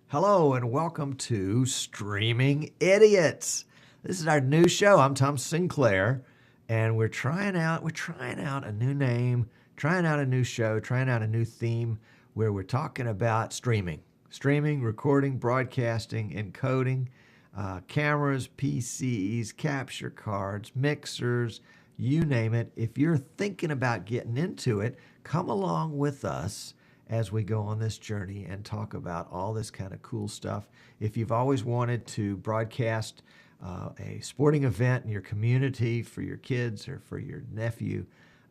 Hello and welcome to Streaming Idiots. This is our new show. I'm Tom Sinclair, and we're trying out a new name, trying out a new show, trying out a new theme where we're talking about streaming, recording, broadcasting, encoding, cameras, PCs, capture cards, mixers, you name it. If you're thinking about getting into it, come along with us as we go on this journey and talk about all this kind of cool stuff. If you've always wanted to broadcast a sporting event in your community for your kids or for your nephew,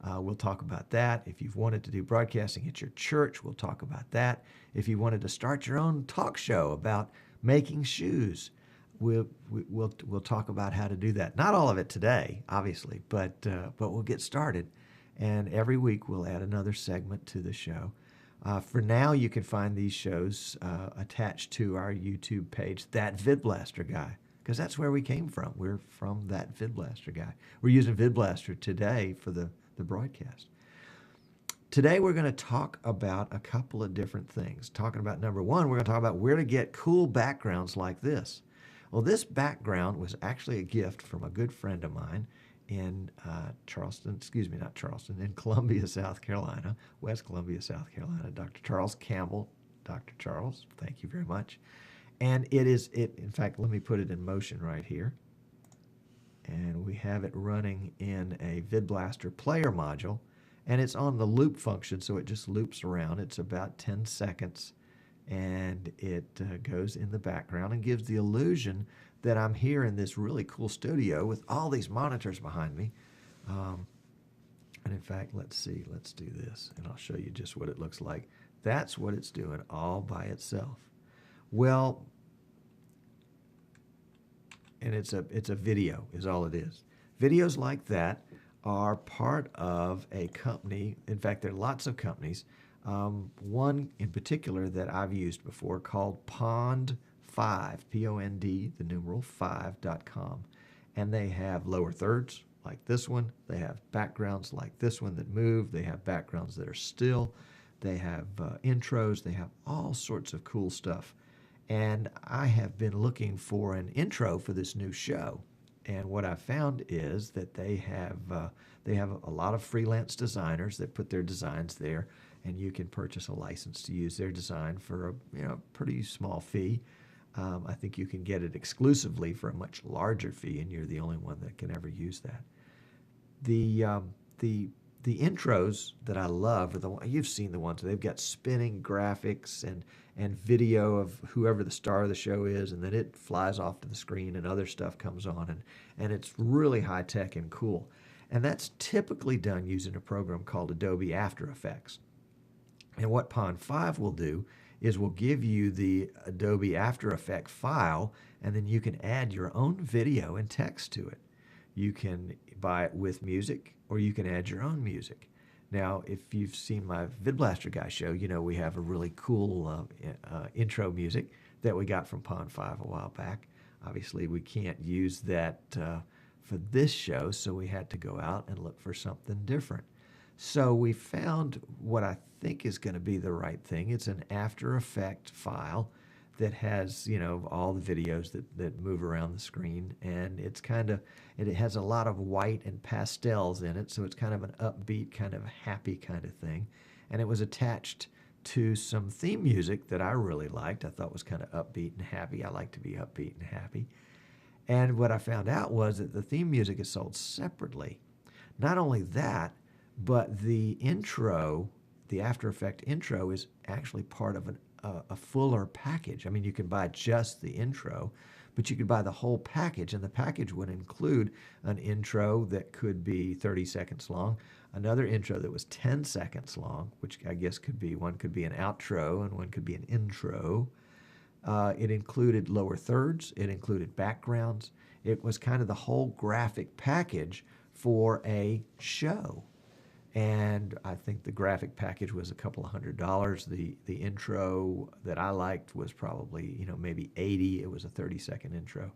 we'll talk about that. If you've wanted to do broadcasting at your church, we'll talk about that. If you wanted to start your own talk show about making shoes, we'll talk about how to do that. Not all of it today, obviously, but we'll get started. And every week we'll add another segment to the show. For now, you can find these shows attached to our YouTube page, That VidBlaster Guy, because that's where we came from. We're from That VidBlaster Guy. We're using VidBlaster today for the broadcast. Today, we're going to talk about a couple of different things. Talking about number one, we're going to talk about where to get cool backgrounds like this. Well, this background was actually a gift from a good friend of mine in in Columbia, South Carolina, West Columbia, South Carolina, Dr. Charles Campbell. Dr. Charles, thank you very much. And in fact, let me put it in motion right here. And we have it running in a VidBlaster player module, and it's on the loop function, so it just loops around. It's about 10 seconds, and it goes in the background and gives the illusion that I'm here in this really cool studio with all these monitors behind me. And in fact, let's do this, and I'll show you just what it looks like. That's what it's doing all by itself. Well, and it's a video is all it is. Videos like that are part of a company. In fact, there are lots of companies. One in particular that I've used before called Pond5, P-O-N-D, the numeral 5.com. And they have lower thirds like this one. They have backgrounds like this one that move. They have backgrounds that are still. They have intros. They have all sorts of cool stuff. And I have been looking for an intro for this new show. And what I found is that they have a lot of freelance designers that put their designs there, and you can purchase a license to use their design for a pretty small fee. I think you can get it exclusively for a much larger fee, and you're the only one that can ever use that. The intros that I love are you've seen the ones. They've got spinning graphics and video of whoever the star of the show is, and then it flies off to the screen and other stuff comes on, and it's really high tech and cool. And that's typically done using a program called Adobe After Effects. And what Pond5 will do is we'll give you the Adobe After Effects file, and then you can add your own video and text to it. You can buy it with music, or you can add your own music. Now, if you've seen my VidBlaster Guy show, you know we have a really cool intro music that we got from Pond5 a while back. Obviously, we can't use that for this show, so we had to go out and look for something different. So we found what I think is going to be the right thing. It's an After Effects file that has, all the videos that move around the screen, and it has a lot of white and pastels in it, so it's kind of an upbeat, kind of happy kind of thing. And it was attached to some theme music that I really liked. I thought was kind of upbeat and happy. I like to be upbeat and happy. And what I found out was that the theme music is sold separately. Not only that, but the intro, the After Effects intro, is actually part of a fuller package. I mean, you can buy just the intro, but you could buy the whole package, and the package would include an intro that could be 30 seconds long, another intro that was 10 seconds long, which I guess one could be an outro and one could be an intro. It included lower thirds. It included backgrounds. It was kind of the whole graphic package for a show. And I think the graphic package was a couple of $100. The intro that I liked was probably, maybe $80. It was a 30-second intro.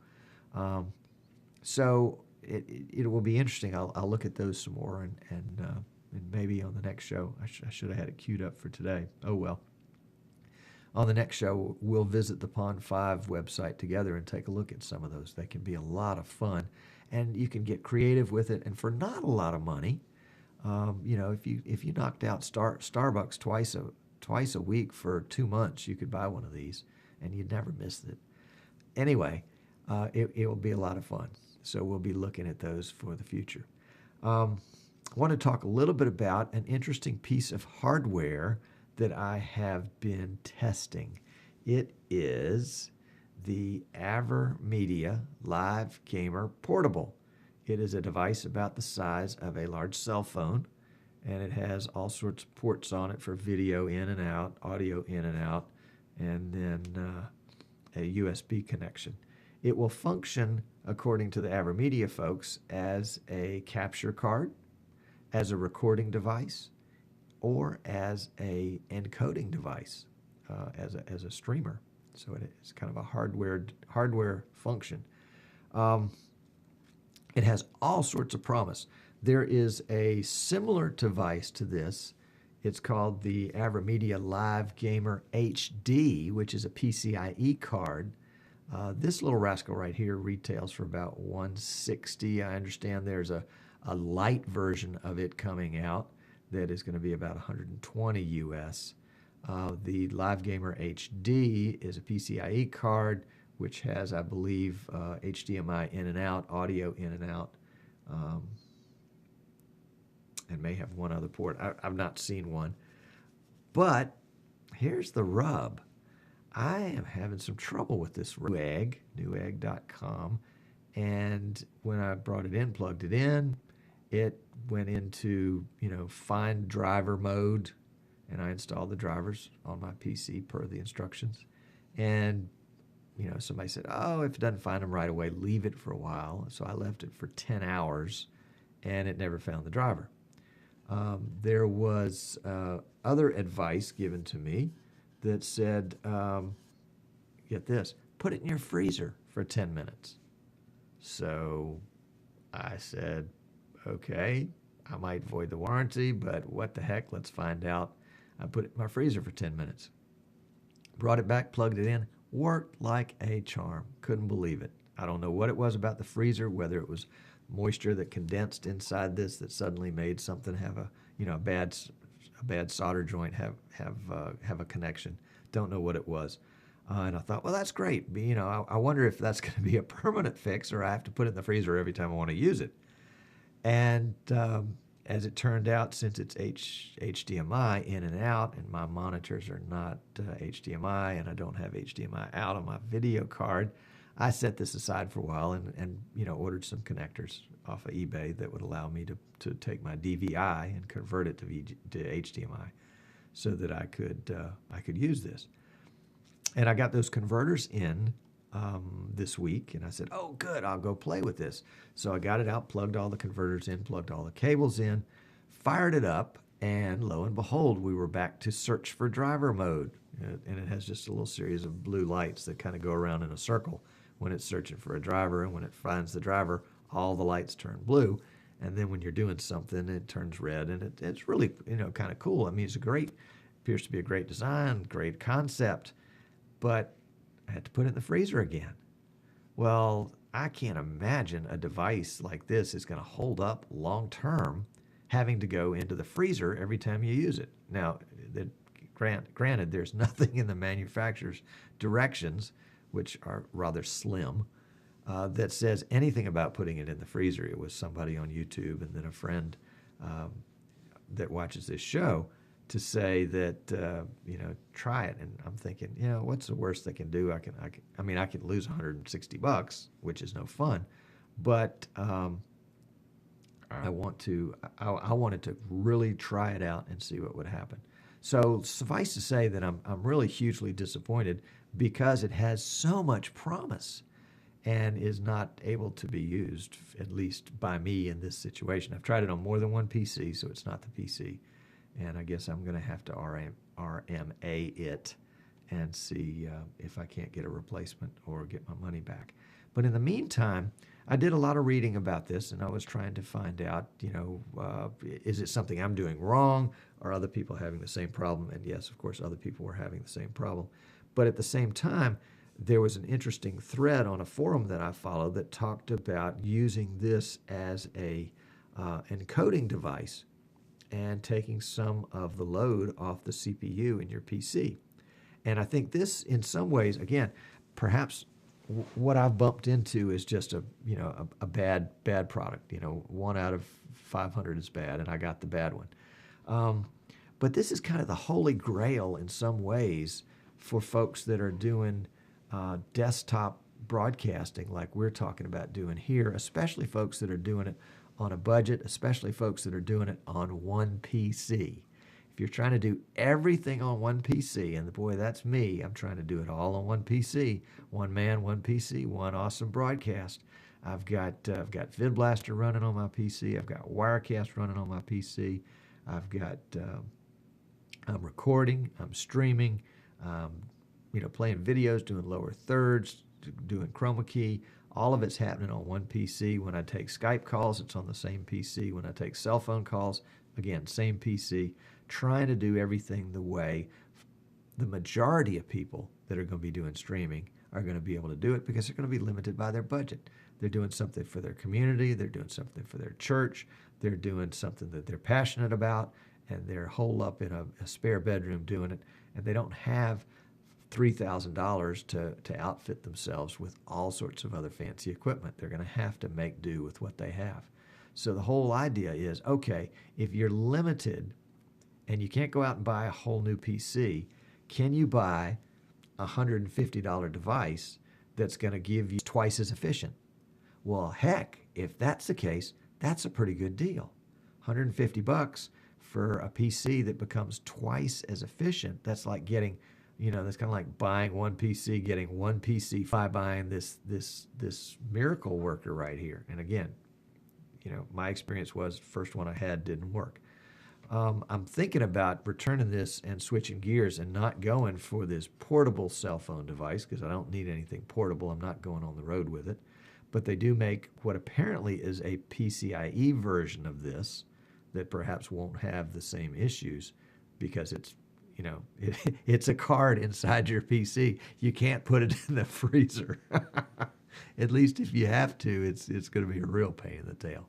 So it will be interesting. I'll look at those some more, and maybe on the next show. I should have had it queued up for today. Oh, well. on the next show, we'll visit the Pond 5 website together and take a look at some of those. They can be a lot of fun, and you can get creative with it. And for not a lot of money, if you knocked out Starbucks twice a week for 2 months, you could buy one of these, and you'd never miss it. Anyway, it will be a lot of fun. So we'll be looking at those for the future. I want to talk a little bit about an interesting piece of hardware that I have been testing. It is the AVerMedia Live Gamer Portable. It is a device about the size of a large cell phone, and it has all sorts of ports on it for video in and out, audio in and out, and then a USB connection. It will function, according to the AVerMedia folks, as a capture card, as a recording device, or as a encoding device, as a streamer. So it's kind of a hardware function. It has all sorts of promise. There is a similar device to this. It's called the AVerMedia Live Gamer HD, which is a PCIe card. This little rascal right here retails for about $160. I understand there's a light version of it coming out that is going to be about $120 US. The Live Gamer HD is a PCIe card, which has, I believe, HDMI in and out, audio in and out, and may have one other port. I've not seen one. But here's the rub. I am having some trouble with this newegg.com, and when I brought it in, plugged it in, it went into, find driver mode, and I installed the drivers on my PC per the instructions. And, somebody said, oh, if it doesn't find them right away, leave it for a while. So I left it for 10 hours, and it never found the driver. There was other advice given to me that said, get this, put it in your freezer for 10 minutes. So I said, okay, I might void the warranty, but what the heck, let's find out. I put it in my freezer for 10 minutes. Brought it back, plugged it in, worked like a charm. Couldn't believe it. I don't know what it was about the freezer, whether it was moisture that condensed inside this that suddenly made something have a bad solder joint have a connection. Don't know what it was. And I thought, well, that's great. I wonder if that's going to be a permanent fix, or I have to put it in the freezer every time I want to use it. And as it turned out, since it's HDMI in and out, and my monitors are not HDMI, and I don't have HDMI out on my video card, I set this aside for a while and ordered some connectors off of eBay that would allow me to take my DVI and convert it to HDMI, so that I could use this. And I got those converters in this week, and I said, oh, good, I'll go play with this. So I got it out, plugged all the converters in, plugged all the cables in, fired it up, and lo and behold, we were back to search for driver mode. And it has just a little series of blue lights that kind of go around in a circle when it's searching for a driver, and when it finds the driver, all the lights turn blue. And then when you're doing something, it turns red, and it's really, kind of cool. I mean, appears to be a great design, great concept, but I had to put it in the freezer again. Well, I can't imagine a device like this is going to hold up long term, having to go into the freezer every time you use it. Now, granted, there's nothing in the manufacturer's directions, which are rather slim, that says anything about putting it in the freezer. It was somebody on YouTube and then a friend that watches this show to say that, try it. And I'm thinking, what's the worst they can do? I can lose $160, which is no fun, but I wanted to really try it out and see what would happen. So suffice to say that I'm really hugely disappointed, because it has so much promise and is not able to be used, at least by me in this situation. I've tried it on more than one PC, so it's not the PC. And I guess I'm going to have to RMA it and see if I can't get a replacement or get my money back. But in the meantime, I did a lot of reading about this, and I was trying to find out, is it something I'm doing wrong? Are other people having the same problem? And yes, of course, other people were having the same problem. But at the same time, there was an interesting thread on a forum that I followed that talked about using this as a encoding device and taking some of the load off the CPU in your PC. And I think this, in some ways, again, perhaps what I've bumped into is just a bad product. 1 out of 500 is bad, and I got the bad one. But this is kind of the holy grail in some ways for folks that are doing desktop broadcasting like we're talking about doing here, especially folks that are doing it on a budget, especially folks that are doing it on one PC. If you're trying to do everything on one PC, and boy, that's me, I'm trying to do it all on one PC, one man, one PC, one awesome broadcast. I've got VidBlaster running on my PC. I've got Wirecast running on my PC. I've got I'm recording, I'm streaming, playing videos, doing lower thirds, doing chroma key. All of it's happening on one PC. When I take Skype calls, it's on the same PC. When I take cell phone calls, again, same PC. Trying to do everything the way the majority of people that are going to be doing streaming are going to be able to do it, because they're going to be limited by their budget. They're doing something for their community. They're doing something for their church. They're doing something that they're passionate about, and they're holed up in a spare bedroom doing it, and they don't have $3,000 to outfit themselves with all sorts of other fancy equipment. They're going to have to make do with what they have. So the whole idea is, okay, if you're limited and you can't go out and buy a whole new PC, can you buy a $150 device that's going to give you twice as efficient? Well, heck, if that's the case, that's a pretty good deal. $150 for a PC that becomes twice as efficient. That's like getting, that's kind of like buying one PC, getting one PC by buying this miracle worker right here. And again, my experience was the first one I had didn't work. I'm thinking about returning this and switching gears and not going for this portable cell phone device, because I don't need anything portable. I'm not going on the road with it. But they do make what apparently is a PCIe version of this that perhaps won't have the same issues, because it's, it's a card inside your PC. You can't put it in the freezer. At least if you have to, it's going to be a real pain in the tail.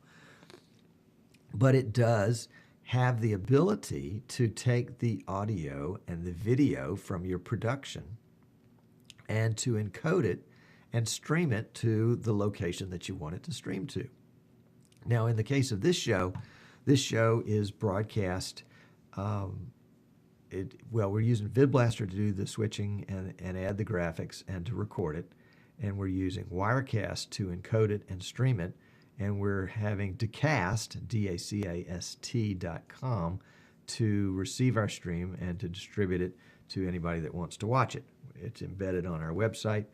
But it does have the ability to take the audio and the video from your production and to encode it and stream it to the location that you want it to stream to. Now, in the case of this show is broadcast. We're using VidBlaster to do the switching and add the graphics and to record it, and we're using Wirecast to encode it and stream it. And we're having Dacast, DACAST.com, to receive our stream and to distribute it to anybody that wants to watch it. It's embedded on our website,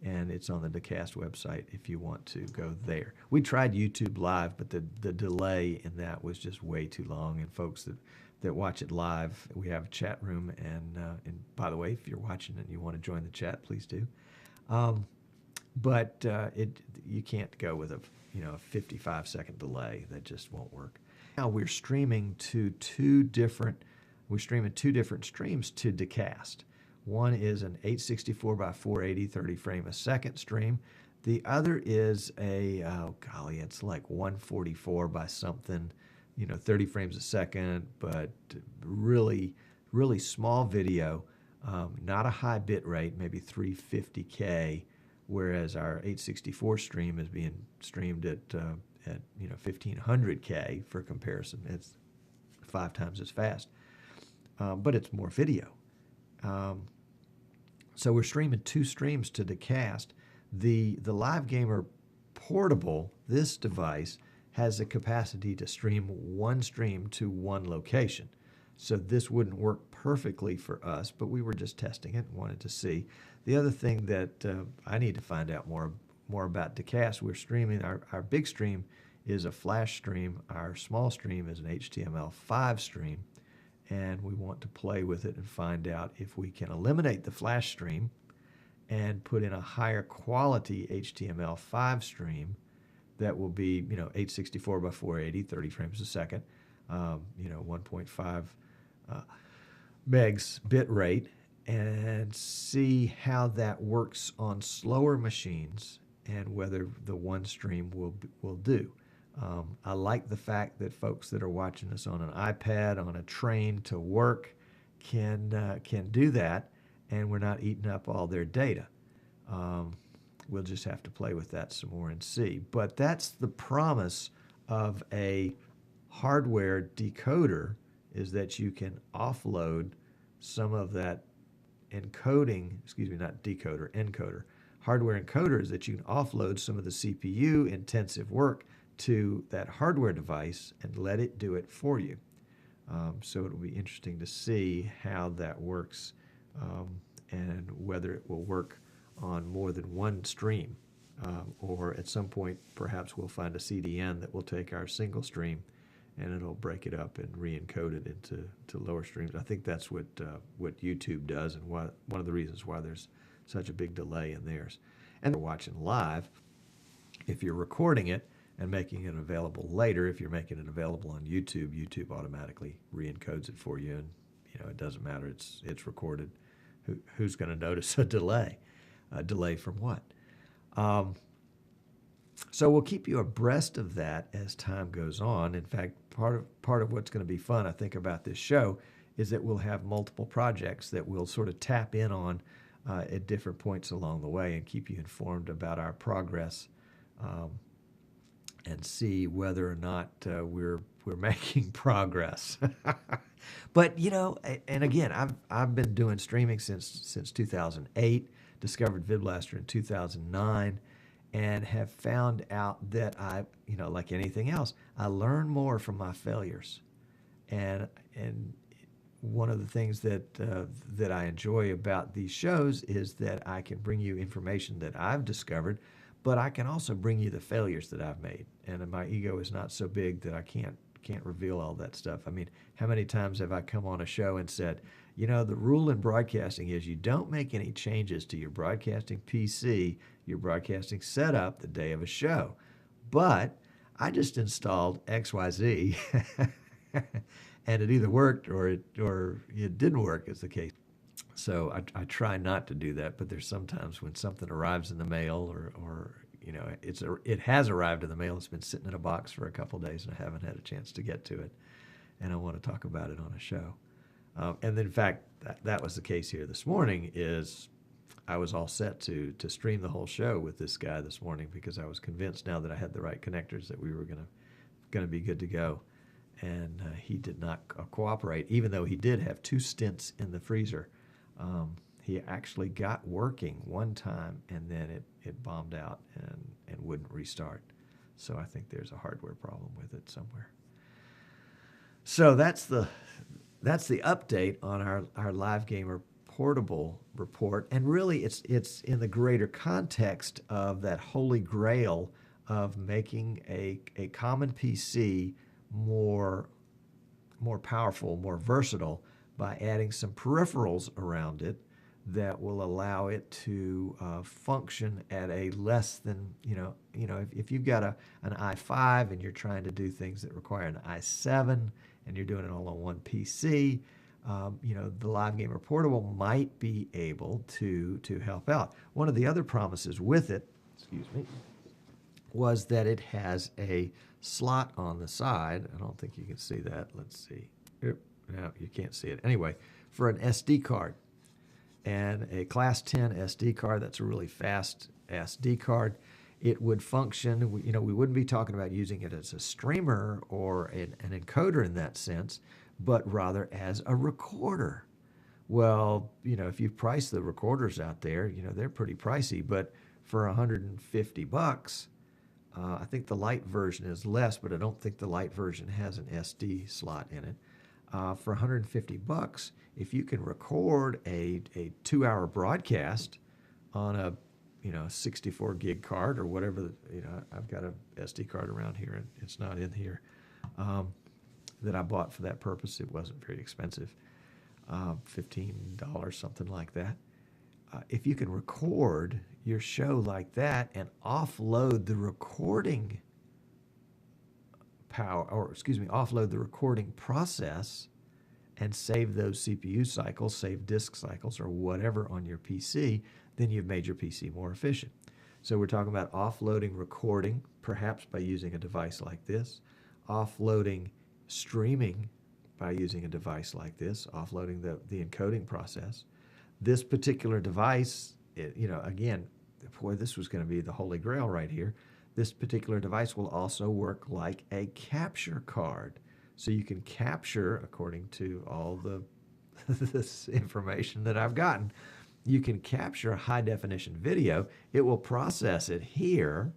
and it's on the Dacast website if you want to go there. We tried YouTube Live, but the delay in that was just way too long. And folks that watch it live, we have a chat room. And by the way, if you're watching and you want to join the chat, please do. But you can't go with a 55-second delay. That just won't work. Now we're streaming two different streams to Dacast. One is an 864 by 480 30 frame a second stream. The other is it's like 144 by something, 30 frames a second, but really, really small video, not a high bit rate, maybe 350K. Whereas our 864 stream is being streamed at 1500K for comparison. It's 5 times as fast, but it's more video. So we're streaming 2 streams to Dacast. The Live Gamer Portable, this device, has the capacity to stream one stream to one location. So this wouldn't work perfectly for us, but we were just testing it and wanted to see. The other thing that I need to find out more about Dacast, we're streaming, our big stream is a flash stream. Our small stream is an HTML5 stream, and we want to play with it and find out if we can eliminate the flash stream and put in a higher quality HTML5 stream that will be, 864 by 480, 30 frames a second, 1.5 megs bit rate, and see how that works on slower machines and whether the one stream will do. I like the fact that folks that are watching us on an iPad, on a train to work, can do that, and we're not eating up all their data. We'll just have to play with that some more and see. But that's the promise of a hardware decoder, is that you can offload some of that encoding, not decoder, encoder. Hardware encoder is that you can offload some of the CPU intensive work to that hardware device and let it do it for you. So it'll be interesting to see how that works, and whether it will work on more than one stream, or at some point perhaps we'll find a CDN that will take our single stream and it'll break it up and re-encode it into lower streams. I think that's what YouTube does, and one of the reasons why there's such a big delay in theirs. And we're watching live. If you're recording it and making it available later, if you're making it available on YouTube, YouTube automatically re-encodes it for you, and it doesn't matter. It's recorded. Who's going to notice a delay? A delay from what? So we'll keep you abreast of that as time goes on. In fact, part of what's going to be fun, I think, about this show is that we'll have multiple projects that we'll sort of tap in on at different points along the way and keep you informed about our progress, and see whether or not we're making progress. But and again, I've been doing streaming since 2008. Discovered VidBlaster in 2009, and have found out that I, like anything else, I learn more from my failures. And one of the things that I enjoy about these shows is that I can bring you information that I've discovered, but I can also bring you the failures that I've made. And my ego is not so big that I can't reveal all that stuff. I mean, how many times have I come on a show and said, the rule in broadcasting is you don't make any changes to your broadcasting PC, your broadcasting setup the day of a show. But I just installed XYZ and it either worked or it didn't work, is the case. So I try not to do that, but there's sometimes when something arrives in the mail or it has arrived in the mail, it's been sitting in a box for a couple of days and I haven't had a chance to get to it, and I want to talk about it on a show. And then, in fact, that was the case here this morning. Is I was all set to stream the whole show with this guy this morning because I was convinced now that I had the right connectors that we were gonna be good to go, and he did not cooperate, even though he did have 2 stints in the freezer. He actually got working one time, and then it bombed out and wouldn't restart. So I think there's a hardware problem with it somewhere. So that's the update on our Live Gamer Portable report, and really it's in the greater context of that holy grail of making a common PC more powerful, more versatile, by adding some peripherals around it that will allow it to function at a less than, if you've got an i5 and you're trying to do things that require an i7 and you're doing it all on one PC, the Live Gamer Portable might be able to help out. One of the other promises with it, was that it has a slot on the side. I don't think you can see that. Let's see. No, you can't see it. Anyway, for an SD card. And a Class 10 SD card, that's a really fast SD card. It would function, we wouldn't be talking about using it as a streamer or an encoder in that sense, but rather as a recorder. Well, if you price the recorders out there, they're pretty pricey, but for $150, I think the light version is less, but I don't think the light version has an SD slot in it. For $150, if you can record a 2-hour broadcast on a 64 gig card or whatever, I've got a SD card around here and it's not in here, that I bought for that purpose. It wasn't very expensive, $15, something like that. If you can record your show like that and offload the recording power, or excuse me, offload the recording process and save those CPU cycles, save disk cycles, or whatever on your PC, then you've made your PC more efficient. So we're talking about offloading recording, perhaps by using a device like this, offloading streaming by using a device like this, offloading the encoding process. This particular device, again, boy, this was going to be the holy grail right here. This particular device will also work like a capture card. So you can capture, according to all this information that I've gotten, you can capture a high-definition video. It will process it here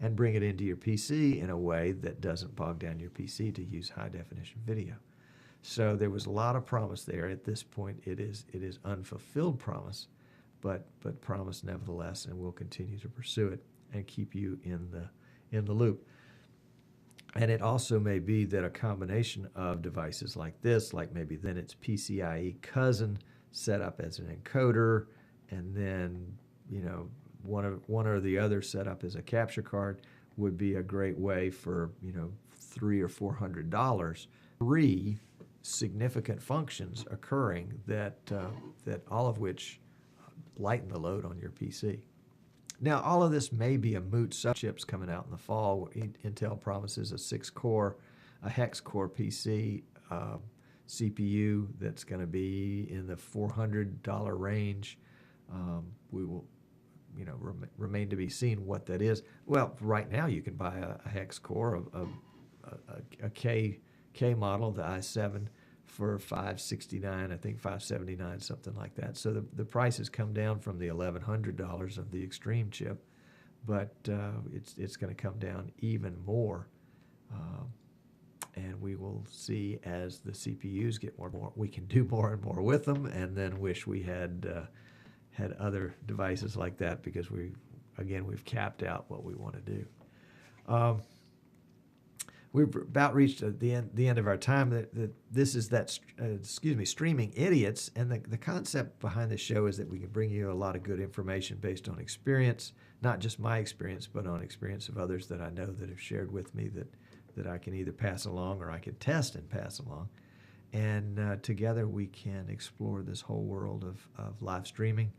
and bring it into your PC in a way that doesn't bog down your PC to use high-definition video. So there was a lot of promise there. At this point, it is unfulfilled promise, but promise nevertheless, and we'll continue to pursue it and keep you in the loop. And it also may be that a combination of devices like this, like maybe then it's PCIe cousin set up as an encoder, and then one or the other set up as a capture card, would be a great way for $300 or $400. 3 significant functions occurring that all of which lighten the load on your PC. Now, all of this may be a moot subject. Chips coming out in the fall. Intel promises a 6-core, a hex-core PC CPU that's going to be in the $400 range. We will, remain to be seen what that is. Well, right now you can buy a hex core, a K model, the i7, for $569, I think $579, something like that. So the price has come down from the $1,100 of the Extreme chip, but it's going to come down even more. And we will see as the CPUs get more and more, we can do more and more with them, and then wish we had other devices like that, because we've capped out what we want to do. We've about reached the end of our time. This is Streaming Idiots, and the concept behind the show is that we can bring you a lot of good information based on experience, not just my experience, but on experience of others that I know that have shared with me that I can either pass along or I can test and pass along. And together we can explore this whole world of live streaming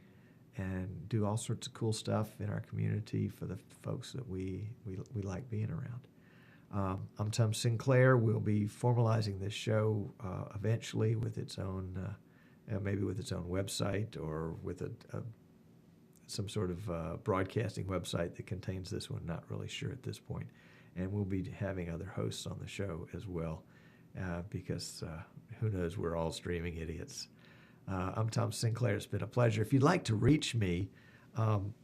and do all sorts of cool stuff in our community for the folks that we like being around. I'm Tom Sinclair. We'll be formalizing this show eventually with its own, maybe with its own website, or with some sort of broadcasting website that contains this one. Not really sure at this point. And we'll be having other hosts on the show as well, because who knows, we're all streaming idiots. I'm Tom Sinclair. It's been a pleasure. If you'd like to reach me,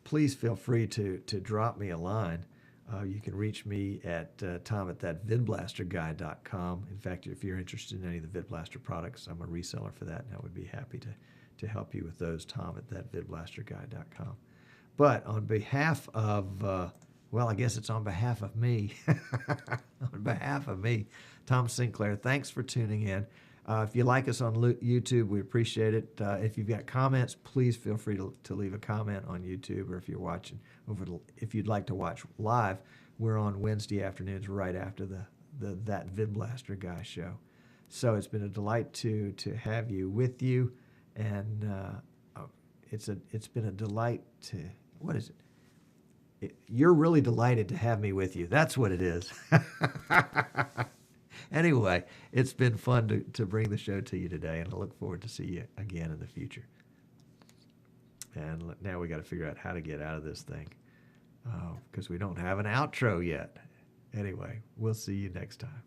please feel free to drop me a line. You can reach me at tom@VidBlasterGuy.com. In fact, if you're interested in any of the VidBlaster products, I'm a reseller for that, and I would be happy to help you with those, tom@VidBlasterGuy.com. But on behalf of, I guess it's on behalf of me, on behalf of me, Tom Sinclair, thanks for tuning in. If you like us on YouTube, we appreciate it. If you've got comments, please feel free to leave a comment on YouTube, or if you're watching if you'd like to watch live, we're on Wednesday afternoons right after that VidBlaster Guy show. So it's been a delight to have you with you, and it's been a delight to, what is it? You're really delighted to have me with you. That's what it is. Anyway, it's been fun to bring the show to you today, and I look forward to see you again in the future. And now we got to figure out how to get out of this thing, because we don't have an outro yet. Anyway, we'll see you next time.